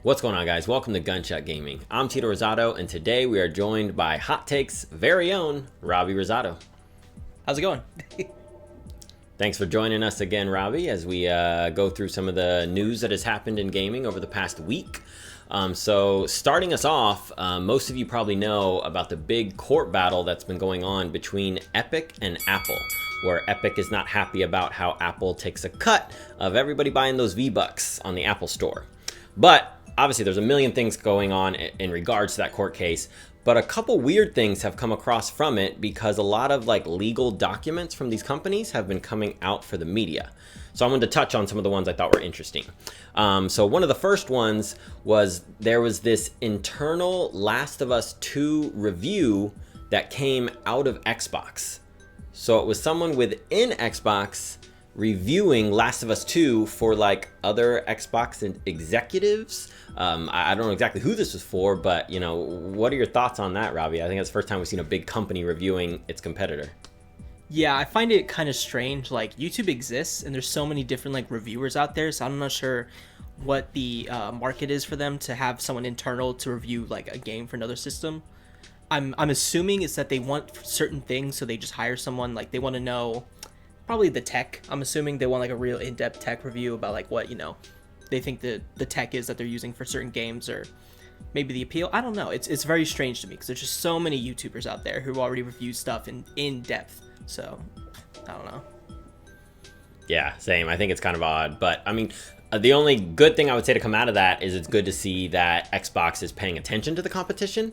What's going on, guys? Welcome to Gunshot Gaming. I'm Tito Rosado, and today we are joined by Hot Takes' very own Robby Rosado. How's it going? Thanks for joining us again, Robby, as we go through some of the news that has happened in gaming over the past week. So starting us off, most of you probably know about the big court battle that's been going on between Epic and Apple, where Epic is not happy about how Apple takes a cut of everybody buying those V-Bucks on the Apple Store. But obviously, there's a million things going on in regards to that court case, but a couple weird things have come across from it because a lot of legal documents from these companies have been coming out for the media. So I wanted to touch on some of the ones I thought were interesting. So one of the first ones was there was this internal Last of Us 2 review that came out of Xbox. So it was someone within Xbox reviewing Last of Us 2 for other Xbox executives. I don't know exactly who this was for, but what are your thoughts on that, Robby? I think that's the first time we've seen a big company reviewing its competitor. Yeah, I find it kind of strange. YouTube exists and there's so many different reviewers out there, so I'm not sure what the market is for them to have someone internal to review a game for another system. I'm assuming it's that they want certain things, so they just hire someone. They want to know probably the tech. I'm assuming they want a real in-depth tech review about what they think the tech is that they're using for certain games, or maybe the appeal. I don't know. It's very strange to me because there's just so many YouTubers out there who already review stuff in depth. So I don't know. Yeah, same. I think it's kind of odd, but I mean, the only good thing I would say to come out of that is it's good to see that Xbox is paying attention to the competition.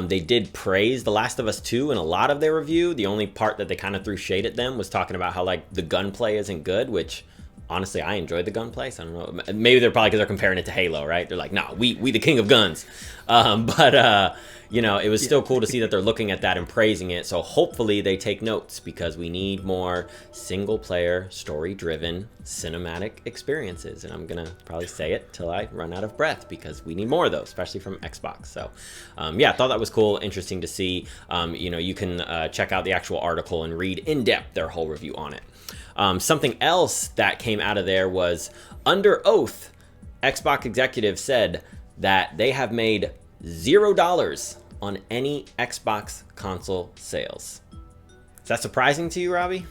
They did praise The Last of Us 2 in a lot of their review. The only part that they kind of threw shade at them was talking about how the gunplay isn't good, which honestly I enjoyed the gunplay. So I don't know. Maybe they're probably because they're comparing it to Halo, right? They're like, nah, we the king of guns. It was still cool to see that they're looking at that and praising it. So hopefully they take notes because we need more single-player, story-driven, cinematic experiences. And I'm going to probably say it till I run out of breath because we need more of those, especially from Xbox. So, I thought that was cool, interesting to see. You can check out the actual article and read in depth their whole review on it. Something else that came out of there was, under oath, Xbox executives said that they have made $0 on any Xbox console sales. Is that surprising to you, Robby?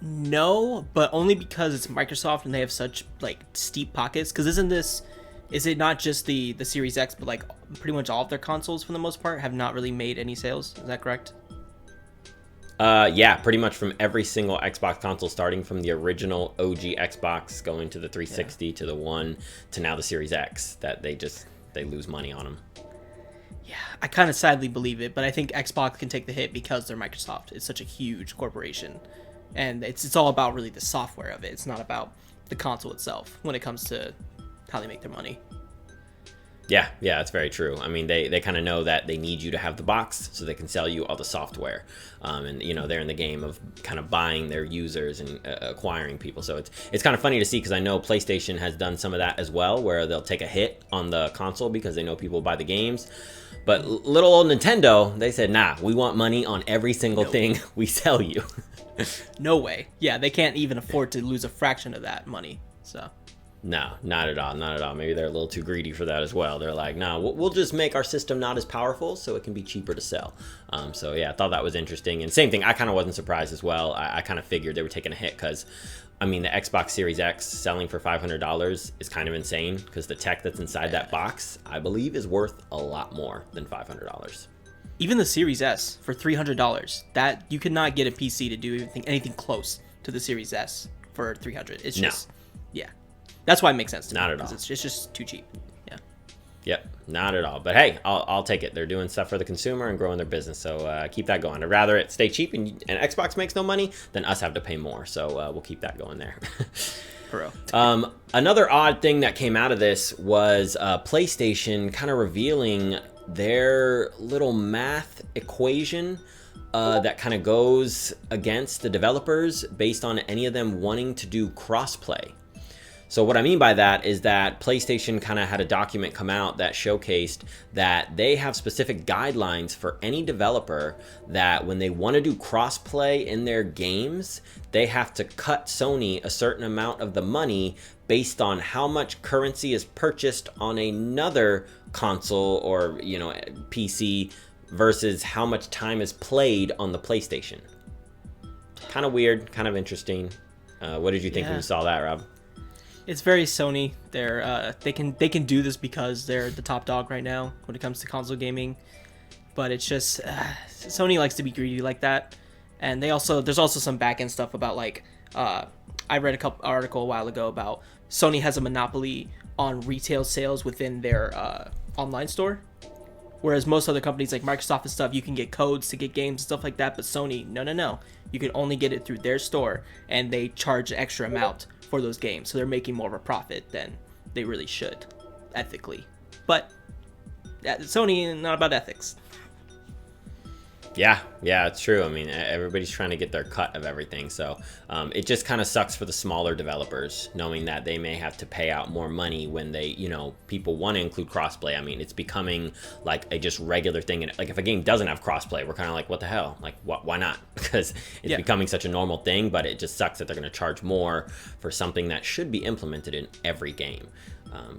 No, but only because it's Microsoft and they have such steep pockets. Because is it not just the Series X, but pretty much all of their consoles for the most part have not really made any sales? Is that correct? Yeah, pretty much from every single Xbox console, starting from the original OG Xbox, going to the 360, to the One, to now the Series X, that they lose money on them. Yeah, I kind of sadly believe it, but I think Xbox can take the hit because they're Microsoft. It's such a huge corporation, and it's all about really the software of it. It's not about the console itself when it comes to how they make their money. Yeah, that's very true. I mean, they kind of know that they need you to have the box so they can sell you all the software. And they're in the game of kind of buying their users and acquiring people. So it's kind of funny to see because I know PlayStation has done some of that as well, where they'll take a hit on the console because they know people buy the games. But little old Nintendo, they said, nah, we want money on every single thing we sell you. No way. Yeah, they can't even afford to lose a fraction of that money. So. No, not at all. Maybe they're a little too greedy for that as well. They're like, no, we'll just make our system not as powerful so it can be cheaper to sell. I thought that was interesting. And same thing, I kind of wasn't surprised as well. I kind of figured they were taking a hit because, the Xbox Series X selling for $500 is kind of insane because the tech that's inside that box, I believe, is worth a lot more than $500. Even the Series S for $300, that you could not get a PC to do anything close to the Series S for $300. It's just, yeah. That's why it makes sense to me. Not at all. It's just too cheap. Yeah. Yep, not at all. But hey, I'll take it. They're doing stuff for the consumer and growing their business, so keep that going. I'd rather it stay cheap and Xbox makes no money than us have to pay more. So we'll keep that going there. For real. Another odd thing that came out of this was PlayStation kind of revealing their little math equation that kind of goes against the developers based on any of them wanting to do crossplay. So what I mean by that is that PlayStation kind of had a document come out that showcased that they have specific guidelines for any developer that when they want to do crossplay in their games, they have to cut Sony a certain amount of the money based on how much currency is purchased on another console or, you know, PC versus how much time is played on the PlayStation. Kind of weird, kind of interesting. What did you think when you saw that, Rob? It's very Sony. They can do this because they're the top dog right now when it comes to console gaming. But it's just Sony likes to be greedy like that. And there's also some back end stuff about like I read a article a while ago about Sony has a monopoly on retail sales within their online store. Whereas most other companies like Microsoft and stuff, you can get codes to get games and stuff like that. But Sony, no. You can only get it through their store, and they charge an extra amount for those games. So they're making more of a profit than they really should, ethically. But Sony, not about ethics. Yeah, it's true. I mean, everybody's trying to get their cut of everything. So it just kind of sucks for the smaller developers, knowing that they may have to pay out more money when they, you know, people want to include crossplay. I mean, it's becoming like a just regular thing. And like if a game doesn't have crossplay, we're kind of like, what the hell? Like, why not? Because it's becoming such a normal thing, but it just sucks that they're going to charge more for something that should be implemented in every game.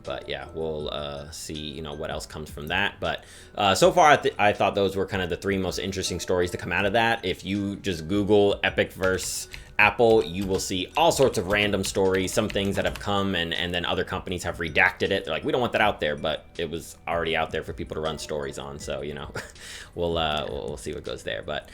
But yeah, we'll see, you know, what else comes from that. But so far, I thought those were kind of the three most interesting stories to come out of that. If you just Google Epic versus Apple, you will see all sorts of random stories, some things that have come and then other companies have redacted it. They're like, we don't want that out there, but it was already out there for people to run stories on. So, you know, we'll see what goes there. But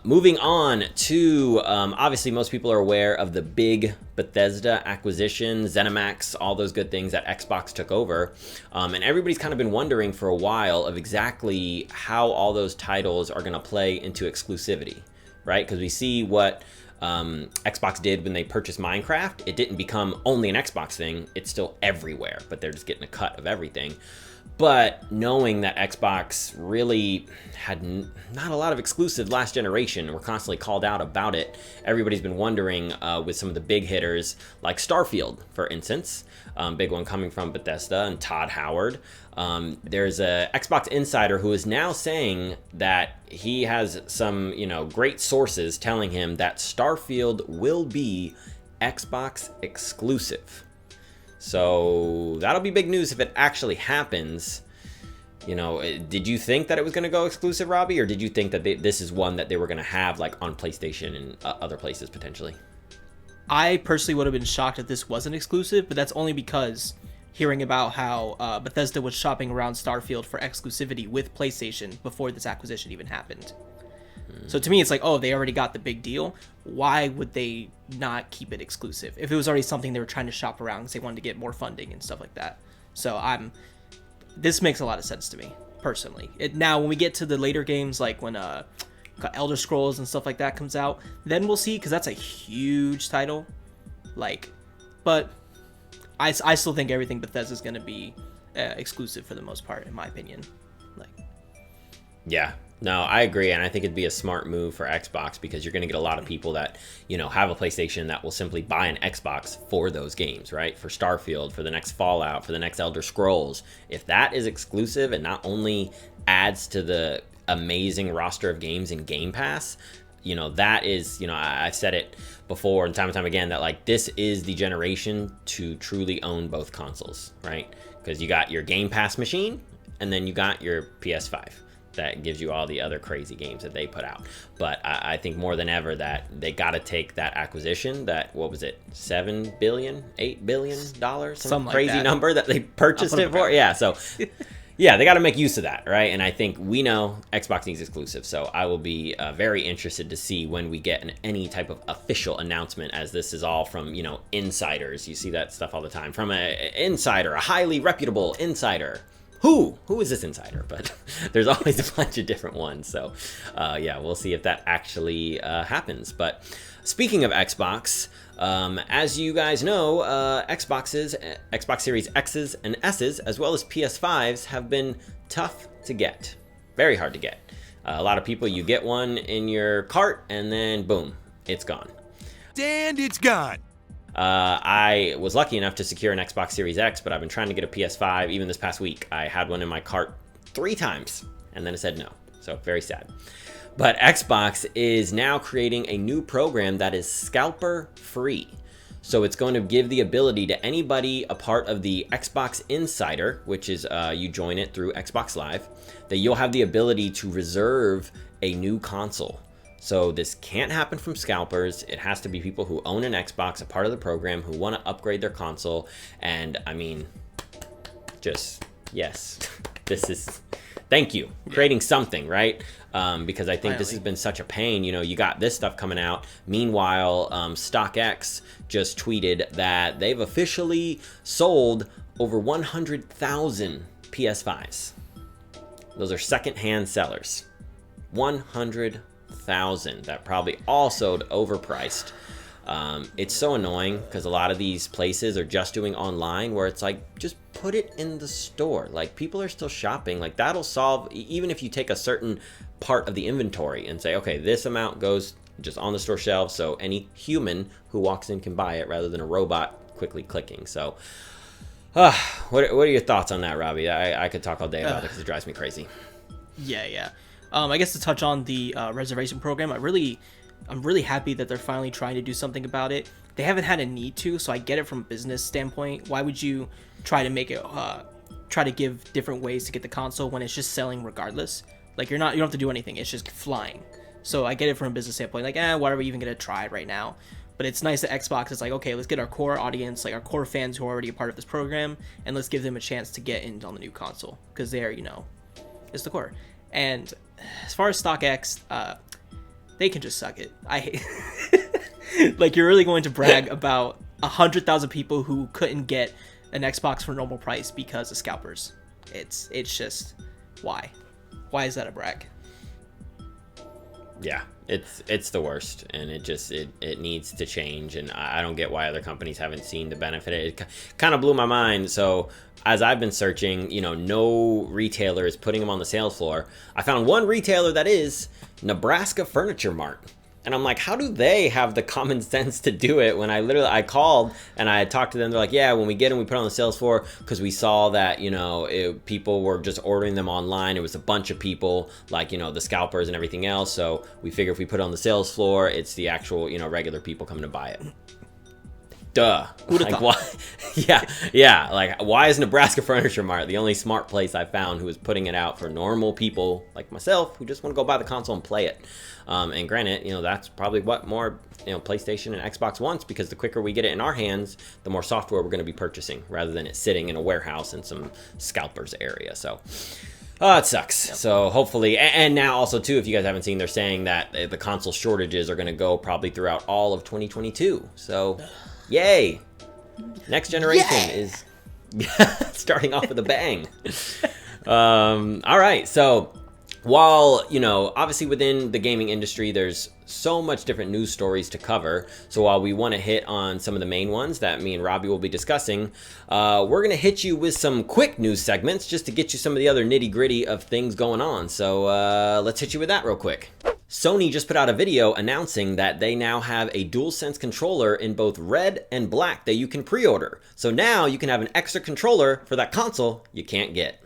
moving on to, obviously most people are aware of the big Bethesda acquisition, ZeniMax, all those good things that Xbox took over. And everybody's kind of been wondering for a while of exactly how all those titles are going to play into exclusivity, right? Because we see what Xbox did when they purchased Minecraft. It didn't become only an Xbox thing. It's still everywhere, but they're just getting a cut of everything. But knowing that Xbox really had not a lot of exclusive last generation, we're constantly called out about it. Everybody's been wondering with some of the big hitters like Starfield, for instance, big one coming from Bethesda and Todd Howard. There's a Xbox insider who is now saying that he has some, you know, great sources telling him that Starfield will be Xbox exclusive. So that'll be big news if it actually happens. You know, did you think that it was going to go exclusive, Robbie, or did you think that this is one that they were going to have like on PlayStation and other places potentially? I personally would have been shocked if this wasn't exclusive, but that's only because hearing about how Bethesda was shopping around Starfield for exclusivity with PlayStation before this acquisition even happened. So to me, it's like, oh, they already got the big deal. Why would they not keep it exclusive if it was already something they were trying to shop around because they wanted to get more funding and stuff like that? So this makes a lot of sense to me personally. Now, when we get to the later games, like when Elder Scrolls and stuff like that comes out, then we'll see, because that's a huge title. Like, but I still think everything Bethesda is going to be exclusive for the most part, in my opinion. Like, yeah. No, I agree, and I think it'd be a smart move for Xbox because you're going to get a lot of people that, you know, have a PlayStation that will simply buy an Xbox for those games, right? For Starfield, for the next Fallout, for the next Elder Scrolls. If that is exclusive and not only adds to the amazing roster of games in Game Pass, you know, that is, you know, I've said it before and time again that like this is the generation to truly own both consoles, right? Because you got your Game Pass machine and then you got your PS5. That gives you all the other crazy games that they put out. But I think more than ever that they got to take that acquisition, that, what was it, $7 billion, $8 billion? Some crazy like number that they purchased it for. Yeah, so yeah, they got to make use of that, right? And I think we know Xbox needs exclusive. So I will be very interested to see when we get any type of official announcement, as this is all from, you know, insiders. You see that stuff all the time from an insider, a highly reputable insider. Who is this insider? But there's always a bunch of different ones. So yeah, we'll see if that actually happens. But speaking of Xbox, as you guys know, Xbox Series X's and S's, as well as PS5s, have been tough to get. Very hard to get. A lot of people, you get one in your cart and then boom, it's gone. And it's gone. I was lucky enough to secure an Xbox Series X, but I've been trying to get a PS5 even this past week. I had one in my cart 3 times, and then it said no. So very sad. But Xbox is now creating a new program that is scalper free. So it's going to give the ability to anybody a part of the Xbox Insider, which is you join it through Xbox Live, that you'll have the ability to reserve a new console. So this can't happen from scalpers. It has to be people who own an Xbox, a part of the program, who want to upgrade their console. And I mean, just, yes, this is, thank you, creating something, right? Because I think this has been such a pain. You know, you got this stuff coming out. Meanwhile, StockX just tweeted that they've officially sold over 100,000 PS5s. Those are secondhand sellers. 100,000 that probably all sold overpriced. It's so annoying because a lot of these places are just doing online, where it's like, just put it in the store. Like, people are still shopping. Like, that'll solve, even if you take a certain part of the inventory and say, okay, this amount goes just on the store shelf, so any human who walks in can buy it rather than a robot quickly clicking. So what are your thoughts on that, Robby? I could talk all day about it because it drives me crazy. Yeah. I guess to touch on the reservation program, I'm really happy that they're finally trying to do something about it. They haven't had a need to, so I get it from a business standpoint. Why would you try to make it try to give different ways to get the console when it's just selling regardless? Like, you don't have to do anything, it's just flying. So I get it from a business standpoint, like, why are we even gonna try it right now? But it's nice that Xbox is like, okay, let's get our core audience, like our core fans who are already a part of this program, and let's give them a chance to get in on the new console, because they're, it's the core. And as far as StockX, they can just suck it. I hate like, you're really going to brag about 100,000 people who couldn't get an Xbox for normal price because of scalpers. It's just, why is that a brag? Yeah, it's the worst, and it needs to change, and I don't get why other companies haven't seen the benefit. It kind of blew my mind. So as I've been searching, no retailer is putting them on the sales floor. I found one retailer that is, Nebraska Furniture Mart. And I'm like, how do they have the common sense to do it? When I called and I talked to them, they're like, yeah, when we get them, we put it on the sales floor because we saw that, people were just ordering them online. It was a bunch of people, like, the scalpers and everything else. So we figure if we put it on the sales floor, it's the actual, regular people coming to buy it. Duh. Like, why? Yeah. Like, why is Nebraska Furniture Mart the only smart place I found who is putting it out for normal people like myself who just want to go buy the console and play it? And granted, that's probably what more, PlayStation and Xbox wants, because the quicker we get it in our hands, the more software we're going to be purchasing rather than it sitting in a warehouse in some scalpers area. So, it sucks. Yep. So hopefully, and now also too, if you guys haven't seen, they're saying that the console shortages are going to go probably throughout all of 2022. So, yay! Next generation is starting off with a bang. All right, so while, obviously within the gaming industry, there's so much different news stories to cover. So while we want to hit on some of the main ones that me and Robby will be discussing, we're going to hit you with some quick news segments just to get you some of the other nitty gritty of things going on. So let's hit you with that real quick. Sony just put out a video announcing that they now have a DualSense controller in both red and black that you can pre-order. So now you can have an extra controller for that console you can't get.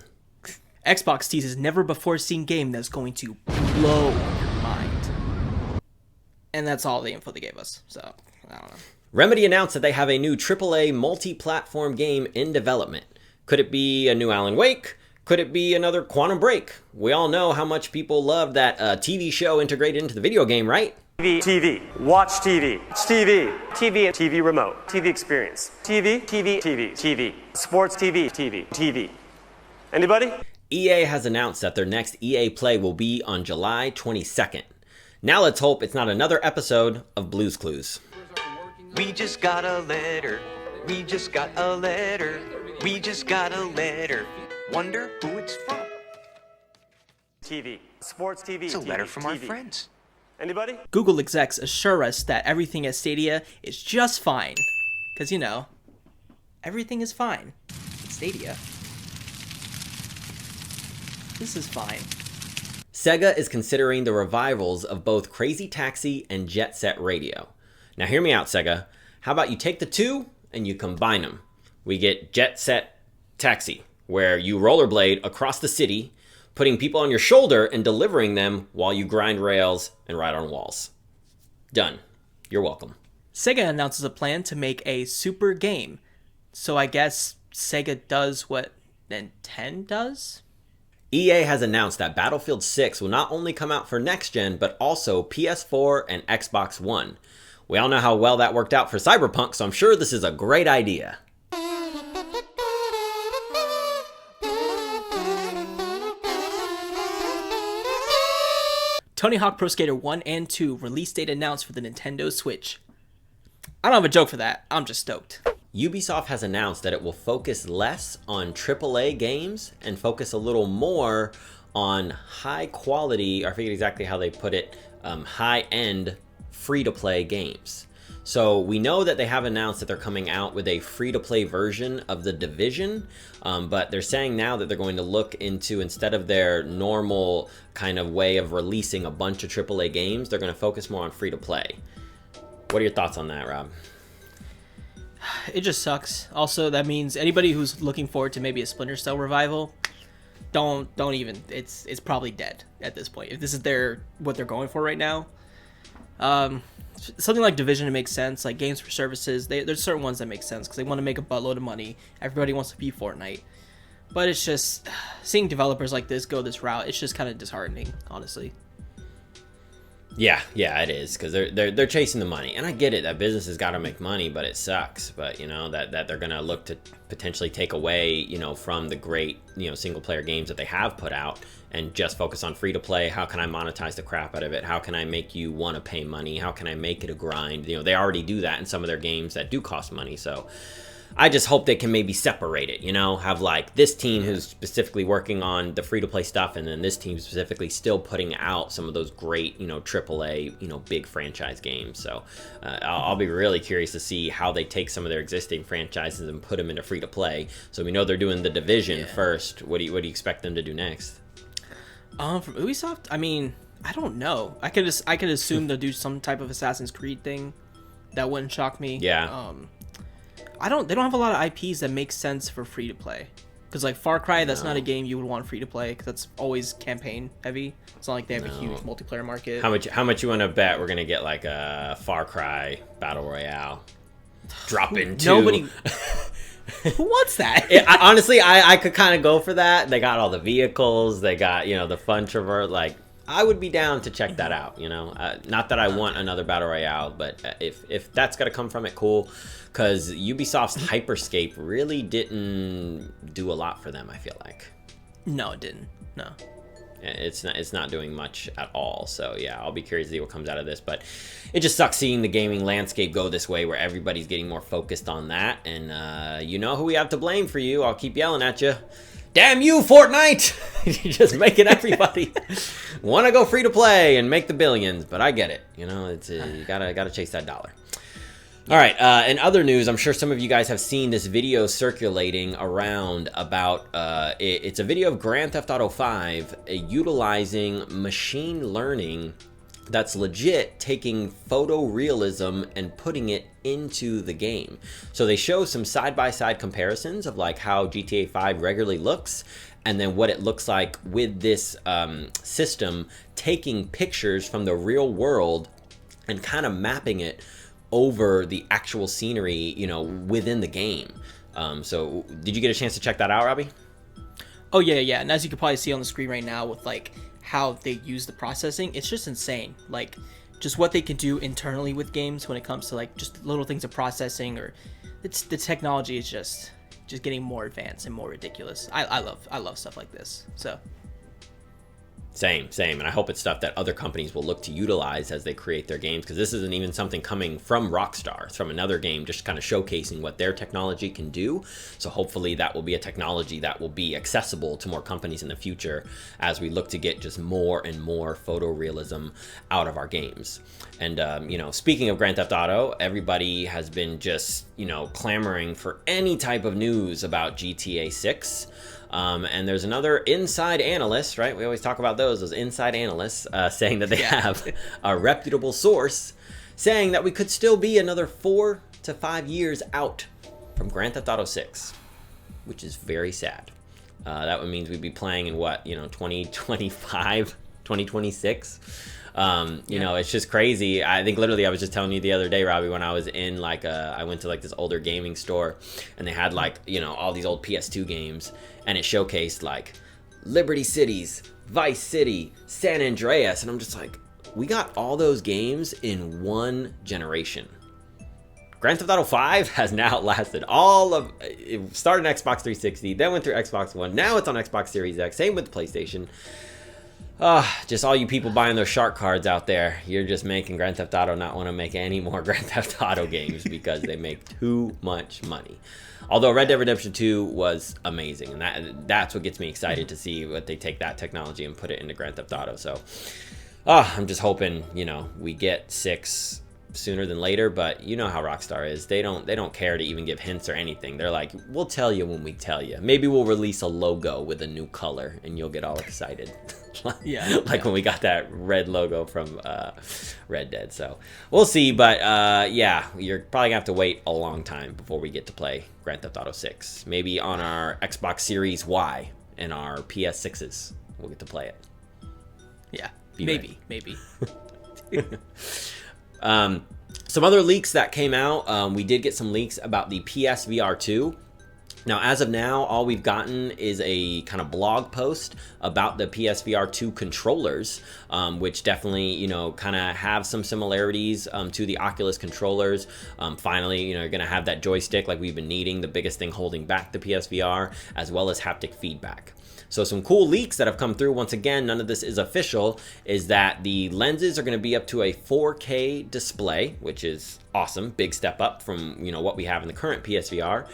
Xbox teases never before seen game that's going to blow your mind. And that's all the info they gave us, so I don't know. Remedy announced that they have a new AAA multi-platform game in development. Could it be a new Alan Wake? Could it be another Quantum Break? We all know how much people love that TV show integrated into the video game, right? TV. Watch TV. TV. TV remote. TV experience. TV. Sports TV. Anybody? EA has announced that their next EA Play will be on July 22nd. Now let's hope it's not another episode of Blue's Clues. We just got a letter. We just got a letter. We just got a letter. Wonder who it's from. TV. Sports TV. It's a letter from our friends. Anybody? Google execs assure us that everything at Stadia is just fine. Because, everything is fine at Stadia. This is fine. Sega is considering the revivals of both Crazy Taxi and Jet Set Radio. Now hear me out, Sega. How about you take the two and you combine them? We get Jet Set Taxi, where you rollerblade across the city, putting people on your shoulder and delivering them while you grind rails and ride on walls. Done. You're welcome. Sega announces a plan to make a super game. So I guess Sega does what Nintendo does? EA has announced that Battlefield 6 will not only come out for next gen, but also PS4 and Xbox One. We all know how well that worked out for Cyberpunk, so I'm sure this is a great idea. Tony Hawk Pro Skater 1 and 2 release date announced for the Nintendo Switch. I don't have a joke for that. I'm just stoked. Ubisoft has announced that it will focus less on AAA games and focus a little more on high quality, I forget exactly how they put it, high-end free-to-play games. So we know that they have announced that they're coming out with a free-to-play version of The Division, but they're saying now that they're going to look into, instead of their normal kind of way of releasing a bunch of AAA games, they're going to focus more on free-to-play. What are your thoughts on that, Rob? It just sucks. Also, that means anybody who's looking forward to maybe a Splinter Cell revival, don't even. It's probably dead at this point. If this is what they're going for right now, something like Division, it makes sense. Like games for services, there's certain ones that make sense because they want to make a buttload of money. Everybody wants to be Fortnite, but it's just seeing developers like this go this route. It's just kind of disheartening, honestly. Yeah, it is, because they're chasing the money, and I get it. That business has got to make money, but it sucks. But you know that they're gonna look to potentially take away, from the great, single player games that they have put out, and just focus on free to play. How can I monetize the crap out of it? How can I make you want to pay money? How can I make it a grind? They already do that in some of their games that do cost money. So I just hope they can maybe separate it, have like this team who's specifically working on the free-to-play stuff, and then this team specifically still putting out some of those great, AAA, big franchise games. So I'll be really curious to see how they take some of their existing franchises and put them into free-to-play. So we know they're doing The Division first. What do you expect them to do next? From Ubisoft, I mean, I don't know. I could assume they'll do some type of Assassin's Creed thing. That wouldn't shock me. Yeah. They don't have a lot of IPs that make sense for free to play, because like Far Cry, that's not a game you would want free to play because that's always campaign heavy. It's not like they have a huge multiplayer market. How much you want to bet we're gonna get like a Far Cry battle royale drop into? Nobody. Who wants that? Honestly, I could kind of go for that. They got all the vehicles. They got the fun traverse. Like, I would be down to check that out. Not that I want another battle royale, but if that's gonna come from it, cool. Because Ubisoft's Hyperscape really didn't do a lot for them, I feel like. No, it didn't. No. It's not doing much at all. So yeah, I'll be curious to see what comes out of this. But it just sucks seeing the gaming landscape go this way, where everybody's getting more focused on that. And you know who we have to blame for you. I'll keep yelling at you. Damn you, Fortnite! You're just making everybody want to go free to play and make the billions. But I get it. It's you gotta chase that dollar. All right, in other news, I'm sure some of you guys have seen this video circulating around about, it's a video of Grand Theft Auto 5 utilizing machine learning that's legit taking photorealism and putting it into the game. So they show some side-by-side comparisons of like how GTA 5 regularly looks, and then what it looks like with this system taking pictures from the real world and kind of mapping it over the actual scenery, within the game. So did you get a chance to check that out, Robbie? Oh yeah. And as you can probably see on the screen right now with like how they use the processing, it's just insane. Like just what they can do internally with games when it comes to like just little things of processing, or the technology is just getting more advanced and more ridiculous. I love stuff like this. So Same, and I hope it's stuff that other companies will look to utilize as they create their games, because this isn't even something coming from Rockstar. It's from another game, just kind of showcasing what their technology can do. So hopefully that will be a technology that will be accessible to more companies in the future as we look to get just more and more photorealism out of our games. And, speaking of Grand Theft Auto, everybody has been just, clamoring for any type of news about GTA 6. And there's another inside analyst, right? We always talk about those inside analysts, saying that they have a reputable source saying that we could still be another 4 to 5 years out from Grand Theft Auto 6, which is very sad. That would mean we'd be playing in 2025, 2026. You know, it's just crazy. I think literally I was just telling you the other day, Robbie, when I was in like I went to like this older gaming store, and they had like, you know, all these old PS2 games, and it showcased like Liberty Cities, Vice City, San Andreas, and I'm just like, we got all those games in one generation. Grand Theft Auto 5 has now outlasted all of it. Started on Xbox 360, then went through Xbox One, now it's on Xbox Series X, same with PlayStation. Just all you people buying those shark cards out there, you're just making Grand Theft Auto not want to make any more Grand Theft Auto games because they make too much money. Although Red Dead Redemption 2 was amazing, and that's what gets me excited to see what they take that technology and put it into Grand Theft Auto. So I'm just hoping, you know, we get 6 sooner than later, but you know how Rockstar is. They don't care to even give hints or anything. They're like, we'll tell you when we tell you. Maybe we'll release a logo with a new color and you'll get all excited. Like when we got that red logo from Red Dead. So we'll see, but yeah, you're probably gonna have to wait a long time before we get to play Grand Theft Auto 6. Maybe on our Xbox Series Y and our PS6s we'll get to play it. Yeah, Be maybe. Some other leaks that came out, we did get some leaks about the PSVR 2. Now, as of now, all we've gotten is a kind of blog post about the PSVR 2 controllers, which definitely, you know, kind of have some similarities to the Oculus controllers. Finally, you know, you're going to have that joystick like we've been needing, the biggest thing holding back the PSVR, as well as haptic feedback. So some cool leaks that have come through, once again, none of this is official, is that the lenses are going to be up to a 4K display, which is awesome, big step up from, you know, what we have in the current PSVR.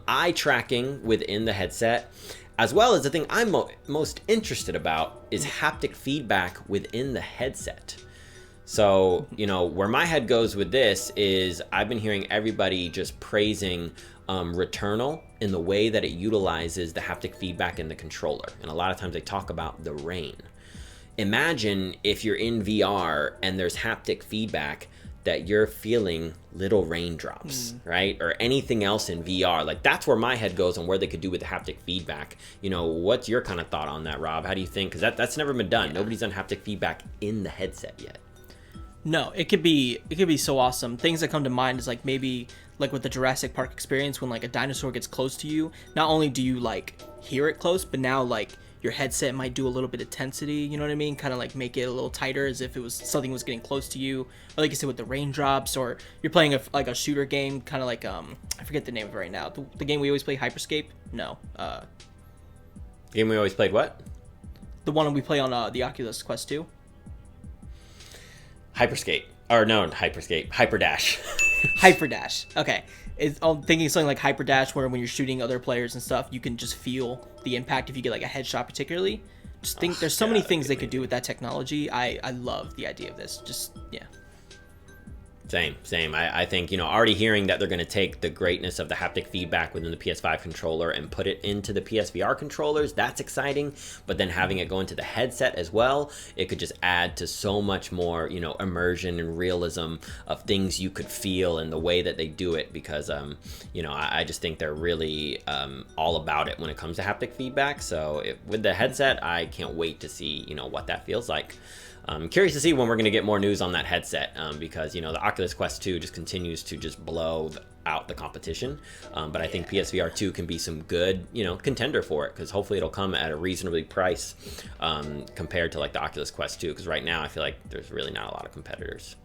Eye tracking within the headset, as well as the thing I'm most interested about is haptic feedback within the headset. So, you know, where my head goes with this is I've been hearing everybody just praising Returnal in the way that it utilizes the haptic feedback in the controller. And a lot of times they talk about the rain. Imagine if you're in VR and there's haptic feedback that you're feeling little raindrops, right? Or anything else in VR. Like, that's where my head goes on where they could do with the haptic feedback. You know, what's your kind of thought on that, Rob? How do you think? Because that's never been done. Nobody's done haptic feedback in the headset yet. No, it could be so awesome. Things that come to mind is like maybe like with the Jurassic Park experience when like a dinosaur gets close to you. Not only do you like hear it close, but now like your headset might do a little bit of tensity, you know what I mean? Kind of like make it a little tighter as if it was something was getting close to you. Or like you said with the raindrops, or you're playing a shooter game, kind of like I forget the name of it right now. The game we always play, Hyperscape? No. Game we always played what? The one we play on the Oculus Quest 2. Hyperscape. Or no, Hyperscape. Hyperdash. Hyperdash. Okay. I'm thinking something like Hyperdash where when you're shooting other players and stuff, you can just feel the impact if you get like a headshot particularly. Just think there's so many things they could do with that technology. I love the idea of this. Just, yeah. Same. I think, you know, already hearing that they're going to take the greatness of the haptic feedback within the PS5 controller and put it into the PSVR controllers, that's exciting. But then having it go into the headset as well, it could just add to so much more, you know, immersion and realism of things you could feel and the way that they do it. Because, you know, I just think they're really all about it when it comes to haptic feedback. So with the headset, I can't wait to see, you know, what that feels like. I'm curious to see when we're going to get more news on that headset because, you know, the Oculus Quest 2 just continues to just blow out the competition. But I think PSVR 2 can be some good, you know, contender for it because hopefully it'll come at a reasonably price compared to like the Oculus Quest 2 because right now I feel like there's really not a lot of competitors.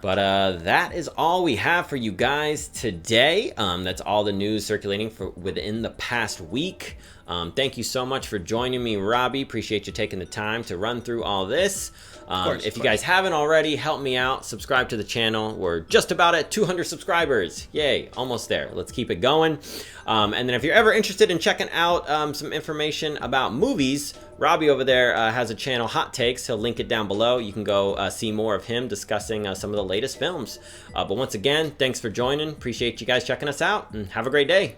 But that is all we have for you guys today. That's all the news circulating for within the past week. Thank you so much for joining me, Robbie. Appreciate you taking the time to run through all this. If you guys haven't already, help me out. Subscribe to the channel. We're just about at 200 subscribers. Yay, almost there. Let's keep it going. And then if you're ever interested in checking out some information about movies, Robbie over there has a channel, Hot Takes. He'll link it down below. You can go see more of him discussing some of the latest films. But once again, thanks for joining. Appreciate you guys checking us out, and have a great day.